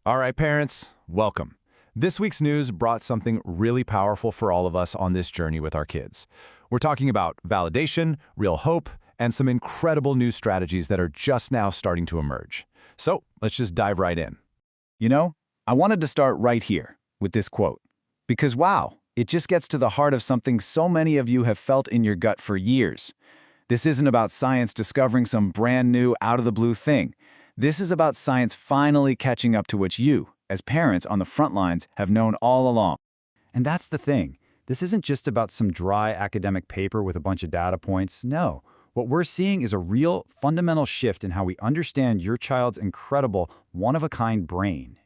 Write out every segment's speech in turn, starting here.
All right, parents, welcome. This week's news brought something really powerful for all of us on this journey with our kids. We're talking about validation, real hope, and some incredible new strategies that are just now starting to emerge. So let's just dive right in. You know, I wanted to start right here with this quote. Because wow, it just gets to the heart of something so many of you have felt in your gut for years. This isn't about science discovering some brand new, out-of-the-blue thing. This is about science finally catching up to what you, as parents on the front lines, have known all along. And that's the thing. This isn't just about some dry academic paper with a bunch of data points. No. What we're seeing is a real, fundamental shift in how we understand your child's incredible, one-of-a-kind brain.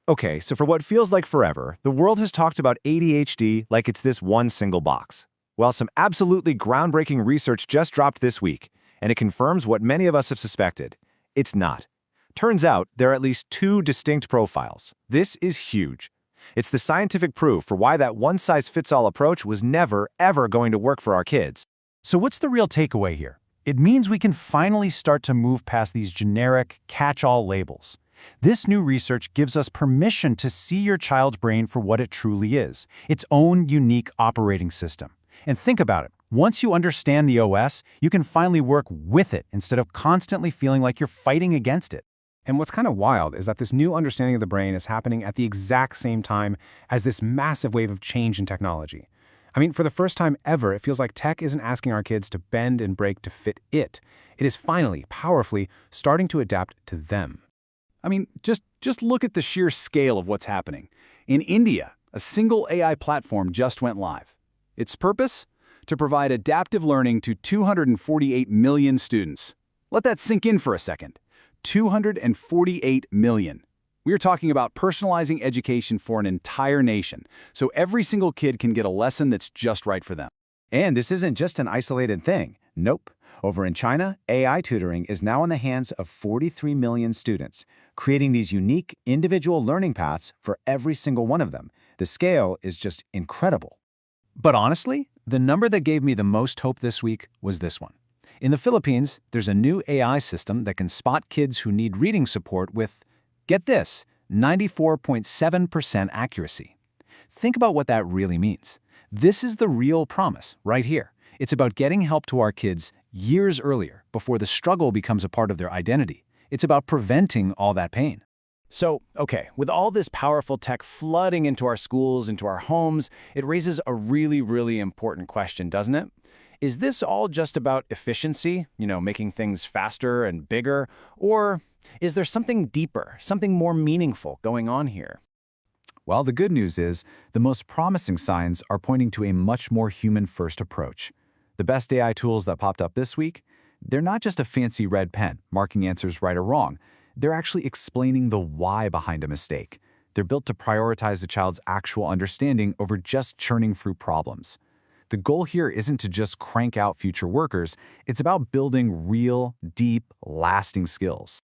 Okay, so for what feels like forever, the world has talked about ADHD like it's this one single box. Well, some absolutely groundbreaking research just dropped this week, and it confirms what many of us have suspected. It's not. Turns out there are at least two distinct profiles. This is huge. It's the scientific proof for why that one-size-fits-all approach was never, ever going to work for our kids. So what's the real takeaway here? It means we can finally start to move past these generic, catch-all labels. This new research gives us permission to see your child's brain for what it truly is, its own unique operating system. And think about it. Once you understand the OS, you can finally work with it instead of constantly feeling like you're fighting against it. And what's kind of wild is that this new understanding of the brain is happening at the exact same time as this massive wave of change in technology. I mean, for the first time ever, it feels like tech isn't asking our kids to bend and break to fit it. It is finally, powerfully, starting to adapt to them. I mean, just look at the sheer scale of what's happening. In India, a single AI platform just went live. Its purpose? To provide adaptive learning to 248 million students. Let that sink in for a second. 248 million. We're talking about personalizing education for an entire nation, so every single kid can get a lesson that's just right for them. And this isn't just an isolated thing. Nope. Over in China, AI tutoring is now in the hands of 43 million students, creating these unique, individual learning paths for every single one of them. The scale is just incredible. But honestly, the number that gave me the most hope this week was this one. In the Philippines, there's a new AI system that can spot kids who need reading support with, get this, 94.7% accuracy. Think about what that really means. This is the real promise right here. It's about getting help to our kids years earlier, before the struggle becomes a part of their identity. It's about preventing all that pain. So, okay, with all this powerful tech flooding into our schools, into our homes, it raises a really important question, doesn't it? Is this all just about efficiency, making things faster and bigger? Or is there something deeper, something more meaningful going on here? Well, the good news is the most promising signs are pointing to a much more human-first approach. The best AI tools that popped up this week, they're not just a fancy red pen marking answers right or wrong. They're actually explaining the why behind a mistake. They're built to prioritize the child's actual understanding over just churning through problems. The goal here isn't to just crank out future workers, it's about building real, deep, lasting skills.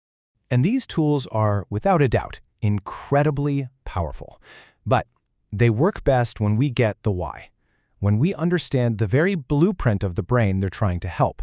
And these tools are, without a doubt, incredibly powerful. But they work best when we get the why, when we understand the very blueprint of the brain they're trying to help.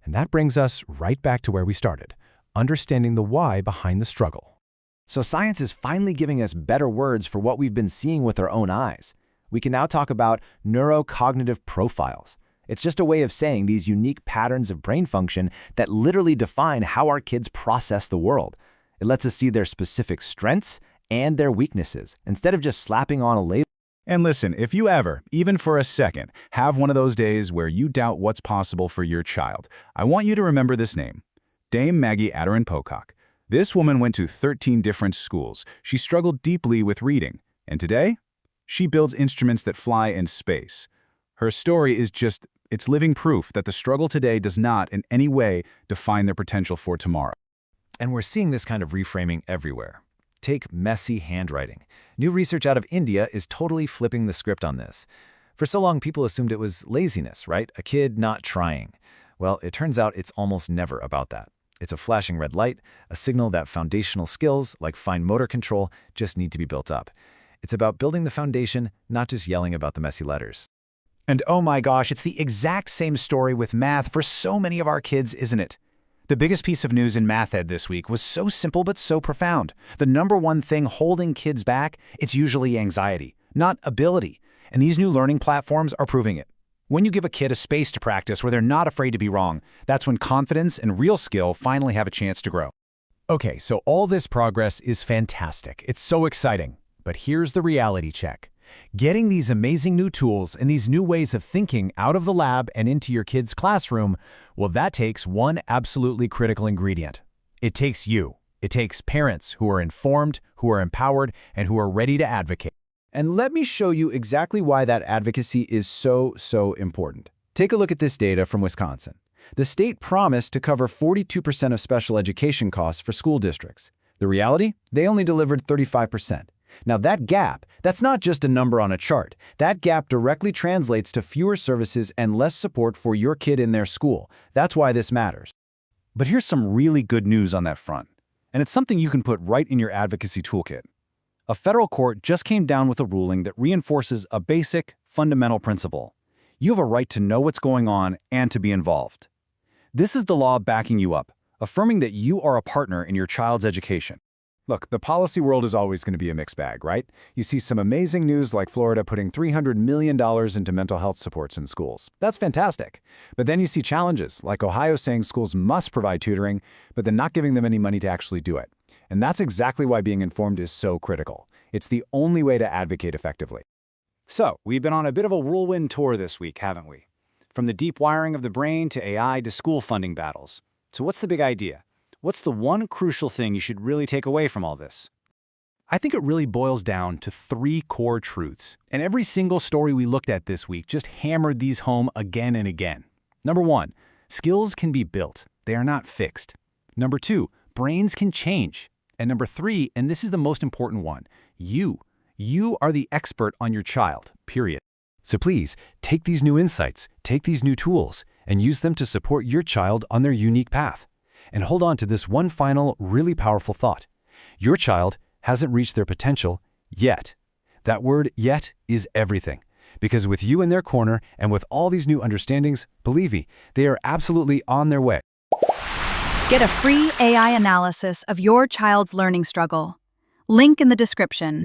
And that brings us right back to where we started, understanding the why behind the struggle. So science is finally giving us better words for what we've been seeing with our own eyes. We can now talk about neurocognitive profiles. It's just a way of saying these unique patterns of brain function that literally define how our kids process the world. It lets us see their specific strengths and their weaknesses, instead of just slapping on a label. And listen, if you ever, even for a second, have one of those days where you doubt what's possible for your child, I want you to remember this name. Dame Maggie Adarin-Pocock. This woman went to 13 different schools. She struggled deeply with reading. And today, she builds instruments that fly in space. Her story is it's living proof that the struggle today does not in any way define their potential for tomorrow. And we're seeing this kind of reframing everywhere. Take messy handwriting. New research out of India is totally flipping the script on this. For so long, people assumed it was laziness, right? A kid not trying. Well, it turns out it's almost never about that. It's a flashing red light, a signal that foundational skills, like fine motor control, just need to be built up. It's about building the foundation, not just yelling about the messy letters. And oh my gosh, it's the exact same story with math for so many of our kids, isn't it? The biggest piece of news in Math Ed this week was so simple but so profound. The number one thing holding kids back, it's usually anxiety, not ability. And these new learning platforms are proving it. When you give a kid a space to practice where they're not afraid to be wrong, that's when confidence and real skill finally have a chance to grow. Okay, so all this progress is fantastic. It's so exciting. But here's the reality check. Getting these amazing new tools and these new ways of thinking out of the lab and into your kid's classroom, well, that takes one absolutely critical ingredient. It takes you. It takes parents who are informed, who are empowered, and who are ready to advocate. And let me show you exactly why that advocacy is so important. Take a look at this data from Wisconsin. The state promised to cover 42% of special education costs for school districts. The reality? They only delivered 35%. Now that gap, that's not just a number on a chart. That gap directly translates to fewer services and less support for your kid in their school. That's why this matters. But here's some really good news on that front, and it's something you can put right in your advocacy toolkit. A federal court just came down with a ruling that reinforces a basic, fundamental principle. You have a right to know what's going on and to be involved. This is the law backing you up, affirming that you are a partner in your child's education. Look, the policy world is always going to be a mixed bag, right? You see some amazing news like Florida putting $300 million into mental health supports in schools. That's fantastic. But then you see challenges like Ohio saying schools must provide tutoring, but then not giving them any money to actually do it. And that's exactly why being informed is so critical. It's the only way to advocate effectively. So, we've been on a bit of a whirlwind tour this week, haven't we? From the deep wiring of the brain to AI to school funding battles. So what's the big idea? What's the one crucial thing you should really take away from all this? I think it really boils down to 3 core truths. And every single story we looked at this week just hammered these home again and again. Number 1, skills can be built. They are not fixed. Number 2, brains can change. And number 3, and this is the most important one, you are the expert on your child, period. So please, take these new insights, take these new tools, and use them to support your child on their unique path. And hold on to this one final, really powerful thought. Your child hasn't reached their potential yet. That word yet is everything. Because with you in their corner and with all these new understandings, believe me, they are absolutely on their way. Get a free AI analysis of your child's learning struggle. Link in the description.